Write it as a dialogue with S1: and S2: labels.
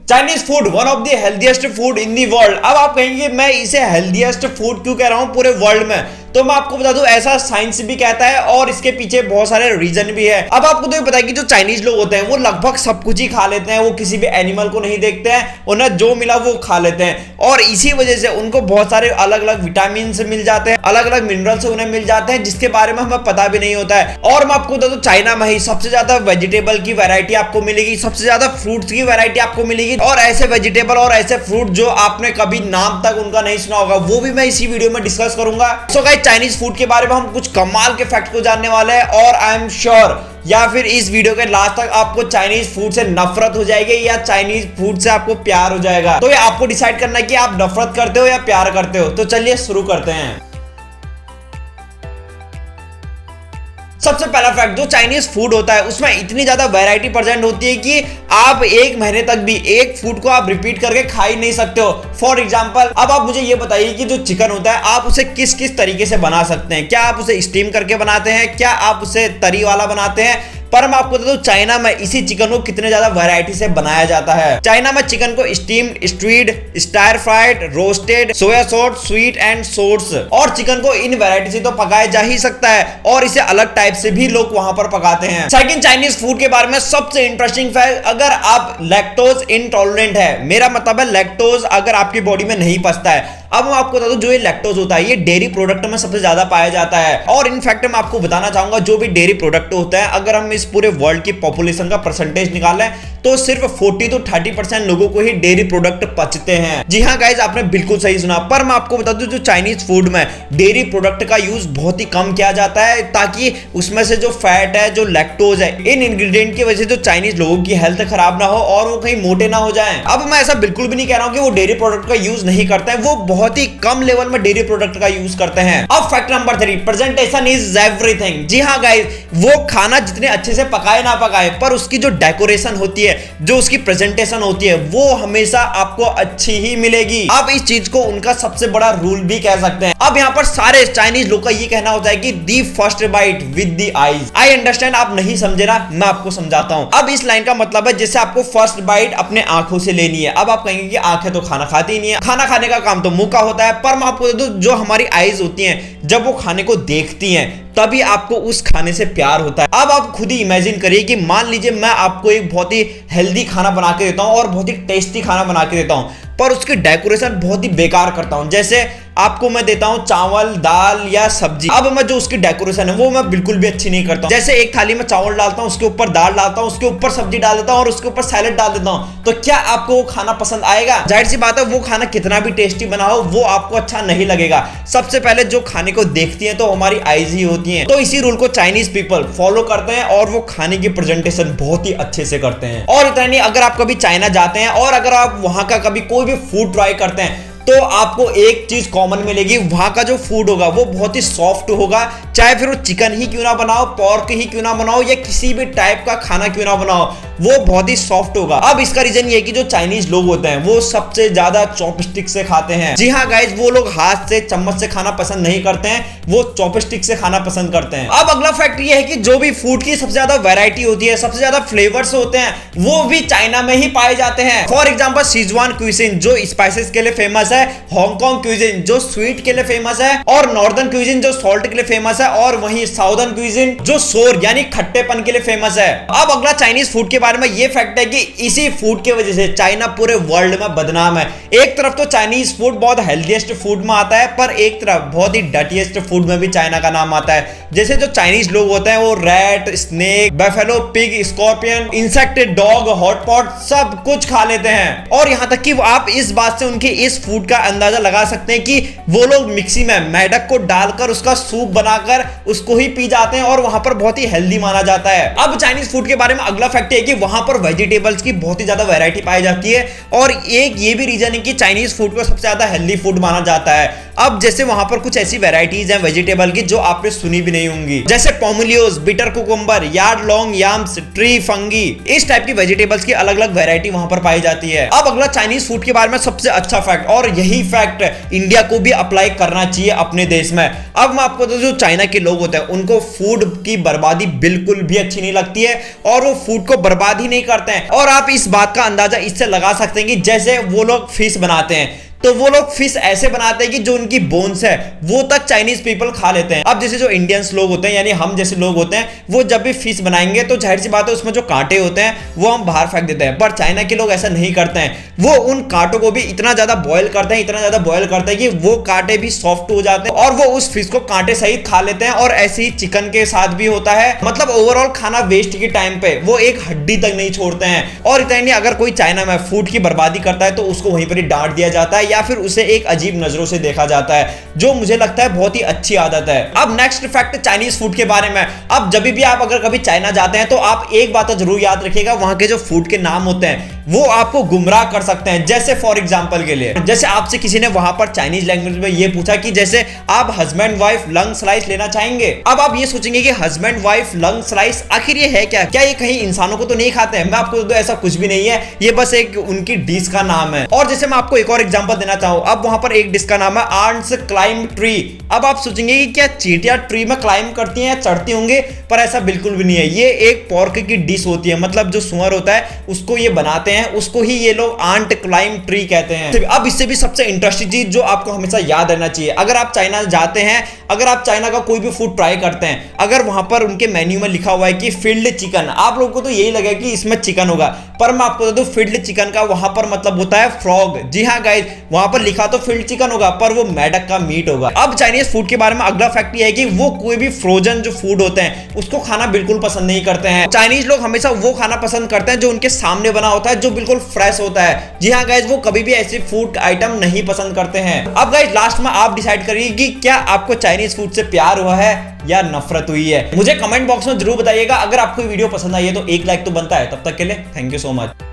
S1: Chinese food one of the healthiest food in the world. अब आप कहेंगे मैं इसे हेल्दीएस्ट फूड क्यों कह रहा हूं पूरे वर्ल्ड में, तो मैं आपको बता दूं ऐसा साइंस भी कहता है और इसके पीछे बहुत सारे रीजन भी है। अब आपको तो ये पता है कि जो चाइनीज लोग होते हैं वो लगभग सब कुछ ही खा लेते हैं, वो किसी भी एनिमल को नहीं देखते हैं, उन्हें जो मिला वो खा लेते हैं और इसी वजह से उनको बहुत सारे अलग अलग विटामिन से मिल जाते हैं, अलग अलग मिनरल्स उन्हें मिल जाते हैं जिसके बारे में हमें पता भी नहीं होता है। और मैं आपको बता दूं चाइना में ही सबसे ज्यादा वेजिटेबल की वैरायटी आपको मिलेगी, सबसे ज्यादा फ्रूट्स की वैरायटी आपको मिलेगी और ऐसे वेजिटेबल और ऐसे फ्रूट जो आपने कभी नाम तक उनका नहीं सुना होगा वो भी मैं इसी वीडियो में डिस्कस करूंगा। सो गाइस चाइनीज फूड के बारे में हम कुछ कमाल के फैक्ट को जानने वाले हैं और आई एम श्योर या फिर इस वीडियो के लास्ट तक आपको चाइनीज फूड से नफरत हो जाएगी या चाइनीज फूड से आपको प्यार हो जाएगा। तो ये आपको डिसाइड करना है कि आप नफरत करते हो या प्यार करते हो। तो चलिए शुरू करते हैं। सबसे पहला फैक्ट, जो चाइनीज फूड होता है उसमें इतनी ज्यादा वैरायटी प्रेजेंट होती है कि आप एक महीने तक भी एक फूड को आप रिपीट करके खा ही नहीं सकते हो। फॉर एग्जांपल अब आप मुझे ये बताइए कि जो चिकन होता है आप उसे किस किस तरीके से बना सकते हैं। क्या आप उसे स्टीम करके बनाते हैं, क्या आप उसे तरी वाला बनाते हैं, पर मैं आपको बता दूं चाइना में इसी चिकन को कितने ज्यादा वैरायटी से बनाया जाता है। चाइना में चिकन को steamed, stride, star fried, roasted, soya sauce, sweet and source और चिकन को इन वैरायटी से तो पकाया जा ही सकता है और इसे अलग टाइप से भी लोग वहां पर पकाते हैं। सेकंड, चाइनीज फूड के बारे में सबसे इंटरेस्टिंग फैक्ट, अगर आप लैक्टोज इंटॉलरेंट है, मेरा मतलब है लैक्टोज अगर आपकी बॉडी में नहीं पचता है। अब मैं आपको बता दूं जो ये लैक्टोज होता है ये डेयरी प्रोडक्ट में सबसे ज्यादा पाया जाता है और इनफैक्ट मैं आपको बताना चाहूंगा जो भी डेयरी प्रोडक्ट होता है अगर हम इस पूरे वर्ल्ड की पॉपुलेशन का परसेंटेज निकालें तो सिर्फ 40 to 30% लोगों को ही डेयरी प्रोडक्ट पचते हैं। जी हाँ गाइज, आपने बिल्कुल सही सुना। पर मैं आपको बता दूं जो चाइनीज फूड में डेयरी प्रोडक्ट का यूज बहुत ही कम किया जाता है ताकि उसमें से जो फैट है, जो लैक्टोज है, इन इंग्रेडिएंट की वजह से जो चाइनीज लोगों की हेल्थ खराब ना हो और वो कहीं मोटे ना हो जाएं। अब मैं ऐसा बिल्कुल भी नहीं कह रहा हूं कि वो डेयरी प्रोडक्ट का यूज नहीं करते हैं, वो बहुत ही कम लेवल में डेयरी प्रोडक्ट का यूज करते हैं। अब fact number 3, presentation is everything. जी हाँ गाइज, वो खाना जितने अच्छे से पकाए ना पकाए पर उसकी जो डेकोरेशन होती है, जो उसकी प्रेजेंटेशन होती है वो हमेशा आपको अच्छी ही मिलेगी। आप इस चीज को उनका सबसे बड़ा रूल भी कह सकते हैं। अब यहाँ पर सारे चाइनीज लोग का ये कहना होता है कि the first bite with the eyes. I understand, आप नहीं समझे ना, मैं आपको समझाता हूँ। अब इस लाइन का मतलब है जैसे आपको फर्स्ट बाइट अपने आंखों से लेनी है। अब आप कहेंगे कि आंखें तो खाना खाती ही नहीं है, खाना खाने का काम तो मुंह का होता है, पर मैं आपको बता दूं जो हमारी आईज होती हैं जब वो खाने को देखती हैं तभी आपको उस खाने से प्यार होता है। अब आप खुद ही इमेजिन करिए कि मान लीजिए मैं आपको एक बहुत ही हेल्दी खाना बना के देता हूं और बहुत ही टेस्टी खाना बना के देता हूं पर उसकी डेकोरेशन बहुत ही बेकार करता हूं। जैसे आपको मैं देता हूं चावल, दाल या सब्जी, अब मैं जो उसकी डेकोरेशन है वो मैं बिल्कुल भी अच्छी नहीं करता हूं। जैसे एक थाली में चावल डालता हूं, उसके ऊपर दाल डालता हूं, उसके ऊपर सब्जी डाल देता हूं और उसके ऊपर सैलेड डाल देता हूं, तो क्या आपको वो खाना पसंद आएगा? जाहिर सी बात है वो खाना कितना भी टेस्टी बना हो वो आपको अच्छा नहीं लगेगा। सबसे पहले जो खाने को देखती है तो हमारी आईज ही होती हैं। तो इसी रूल को चाइनीज पीपल फॉलो करते हैं और वो खाने की प्रेजेंटेशन बहुत ही अच्छे से करते हैं। और इतना नहीं, अगर आप कभी चाइना जाते हैं और अगर आप वहां का कभी कोई भी फूड ट्राई करते हैं तो आपको एक चीज कॉमन मिलेगी, वहां का जो फूड होगा वो बहुत ही सॉफ्ट होगा, चाहे फिर वो चिकन ही क्यों ना बनाओ, पोर्क ही क्यों ना बनाओ या किसी भी टाइप का खाना क्यों ना बनाओ, वो बहुत ही सॉफ्ट होगा। अब इसका रीजन ये है कि जो चाइनीज लोग होते हैं वो सबसे ज्यादा चॉपस्टिक से खाते हैं। जी हाँ गाइज, वो लोग हाथ से चम्मच से खाना पसंद नहीं करते हैं, वो चॉपस्टिक से खाना पसंद करते हैं। अब अगला फैक्ट ये है कि जो भी फूड की सबसे ज्यादा वैरायटी होती है, सबसे ज्यादा फ्लेवर्स होते हैं वो भी चाइना में ही पाए जाते हैं। फॉर एग्जाम्पल सिजुआन क्यूजिन जो स्पाइसेस के लिए फेमस है, हांगकांग क्यूजिन जो स्वीट के लिए फेमस है और नॉर्दर्न क्यूजिन जो सॉल्ट के लिए फेमस है और वहीं साउदर्न क्यूजिन जो सोर यानी खट्टेपन के लिए फेमस है। अब अगला चाइनीज फूड के बारे में ये फैक्ट है कि इसी फूड की वजह से चाइना पूरे वर्ल्ड में बदनाम है। एक तरफ तो चाइनीज फूड बहुत हेल्दीएस्ट फूड में आता है पर एक तरफ बहुत ही डर्टीएस्ट फूड में भी चाइना का नाम आता है। जैसे जो चाइनीज लोग होते हैं वो rat, snake, बैफेलो, pig, scorpion, insect, dog, hotpot सब कुछ खा लेते हैं और यहां तक कि आप इस बात से उनके इस फूड का अंदाजा लगा सकते हैं कि वो लोग मिक्सी में मेढक को डालकर उसका सूप बनाकर उसको ही पी जाते हैं और वहां पर बहुत ही हेल्दी माना जाता है। अब चाइनीज फूड के बारे में अगला फैक्ट है कि वहां पर वेजिटेबल्स की बहुत ही ज्यादा वैरायटी पाई जाती है और एक ये भी रीजन है कि चाइनीज फूड को सबसे ज्यादा हेल्दी फूड माना जाता है। अब जैसे वहां पर कुछ ऐसी वैरायटीज हैं वेजिटेबल की जो आपने सुनी भी नहीं होंगी, जैसे pomelos, bitter cucumber, yard long yams, tree fungi, इस टाइप की वेजिटेबल्स की अलग अलग वैरायटी वहां पर पाई जाती है। अब अगला चाइनीज फूड के बारे में सबसे अच्छा फैक्ट, और यही फैक्ट इंडिया को भी अप्लाई करना चाहिए अपने देश में। अब मैं आपको जो चाइना चाइना के लोग होते हैं उनको फूड की बर्बादी बिल्कुल भी अच्छी नहीं लगती है और वो फूड को बर्बाद ही नहीं करते हैं। और आप इस बात का अंदाजा इससे लगा सकते हैं कि जैसे वो लोग फिश बनाते हैं तो वो लोग फिश ऐसे बनाते हैं कि जो उनकी बोन्स है वो तक चाइनीज पीपल खा लेते हैं। अब जैसे जो इंडियंस लोग होते हैं यानी हम जैसे लोग होते हैं वो जब भी फिश बनाएंगे तो जाहिर सी बात है उसमें जो कांटे होते हैं वो हम बाहर फेंक देते हैं, पर चाइना के लोग ऐसा नहीं करते हैं। वो उन कांटों को भी इतना ज्यादा बॉयल करते हैं, इतना ज्यादा बॉयल करते हैं कि वो कांटे भी सॉफ्ट हो जाते हैं और वो उस फिश को कांटे सहित खा लेते हैं। और ऐसे ही चिकन के साथ भी होता है। मतलब ओवरऑल खाना वेस्ट के टाइम पे वो एक हड्डी तक नहीं छोड़ते हैं। और इतना नहीं, अगर कोई चाइना में फूड की बर्बादी करता है तो उसको वहीं पर ही डांट दिया जाता है या फिर उसे एक अजीब नजरों से देखा जाता है, जो मुझे लगता है बहुत ही अच्छी आदत है। अब नेक्स्ट फैक्ट चाइनीज फूड के बारे में। अब जब भी आप अगर कभी चाइना जाते हैं तो आप एक बात जरूर याद रखिएगा, वहां के जो फूड के नाम होते हैं वो आपको गुमराह कर सकते हैं। जैसे फॉर एग्जांपल के लिए, जैसे आपसे किसी ने वहां पर चाइनीज लैंग्वेज में ये पूछा कि जैसे आप हस्बैंड वाइफ लंग स्लाइस लेना चाहेंगे। अब आप ये सोचेंगे कि हस्बैंड वाइफ लंग स्लाइस आखिर ये है क्या ये कहीं इंसानों को तो नहीं खाते हैं? मैं आपको तो ऐसा कुछ भी नहीं है, ये बस एक उनकी डिश का नाम है। और जैसे मैं आपको एक और एग्जांपल देना चाहूं, अब वहां पर एक डिश का नाम है आंट्स क्लाइंब ट्री। अब आप सोचेंगे कि क्या चींटियां ट्री में क्लाइंब करती हैं या चढ़ती होंगे, पर ऐसा बिल्कुल भी नहीं है। ये एक पोर्क की डिश होती है, मतलब जो सुअर होता है उसको ये बनाते हैं, उसको ही ये लोग आंट क्लाइंब ट्री कहते हैं। अब इससे भी सबसे इंटरेस्टिंग चीज जो आपको हमेशा याद रहना चाहिए, अगर आप चाइना जाते हैं, अगर आप चाइना का कोई भी फूड ट्राई करते हैं, अगर वहां पर उनके मेन्यू में लिखा हुआ है कि फील्ड चिकन, आप लोगों को तो यही लगेगा कि इसमें चिकन होगा, पर मैं आपको बता दूं फील्ड चिकन का वहां पर मतलब होता है फ्रॉग। जी हाँ गाइस, वहां पर लिखा तो फील्ड चिकन होगा पर वो मेढक का मीट होगा। अब चाइनीज फूड के बारे में अगला फैक्ट ये है कि वो कोई भी फ्रोजन जो फूड होते हैं उसको खाना बिल्कुल पसंद नहीं करते हैं। चाइनीज लोग हमेशा वो खाना पसंद करते हैं जो उनके सामने बना होता है, जो बिल्कुल फ्रेश होता है। जी हाँ गाइस, वो कभी भी ऐसे फूड आइटम नहीं पसंद करते हैं। अब गाइस लास्ट में आप डिसाइड करिए कि क्या आपको चाइनीज फूड से प्यार हुआ है या नफरत हुई है। मुझे कमेंट बॉक्स में जरूर बताइएगा। अगर आपको वीडियो पसंद आई है तो एक लाइक तो बनता है। तब तक के लिए थैंक यू सो मच।